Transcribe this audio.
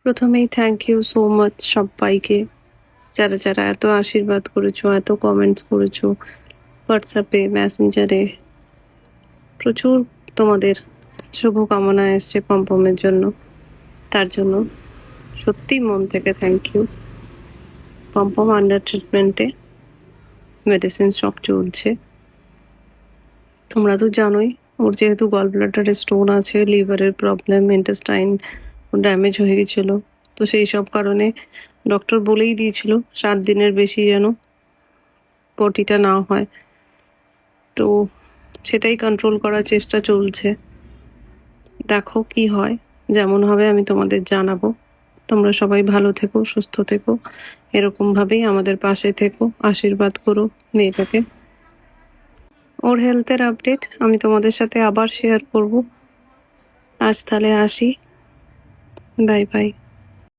প্রথমেই thank you so much সবাইকে, যারা যারা এত আশীর্বাদ করেছো, এত কমেন্টস করেছো হোয়াটসঅ্যাপে, মেসেঞ্জারে। প্রচুর তোমাদের শুভকামনা এসছে পম্পমের জন্য, তার জন্য সত্যি মন থেকে থ্যাংক ইউ। পম্পম আন্ডার ট্রিটমেন্টে, মেডিসিন সব চলছে। তোমরা তো জানোই ওর যেহেতু গল ব্লাডারে স্টোন আছে, লিভারের প্রবলেম, ইন্টেস্টাইন ড্যামেজ হয়ে গেছিলো, তো সেই সব কারণে ডক্টর বলেই দিয়েছিল 7 দিনের বেশি যেন পটিটা না হয়। তো সেটাই কন্ট্রোল করার চেষ্টা চলছে। দেখো কি হয়, যেমন হবে আমি তোমাদের জানাবো। তোমরা সবাই ভালো থেকো, সুস্থ থেকো, এরকমভাবেই আমাদের পাশে থেকো, আশীর্বাদ করো মেয়েটাকে। ওর হেলথের আপডেট আমি তোমাদের সাথে আবার শেয়ার করব। আজ তাহলে আসি, বাই বাই।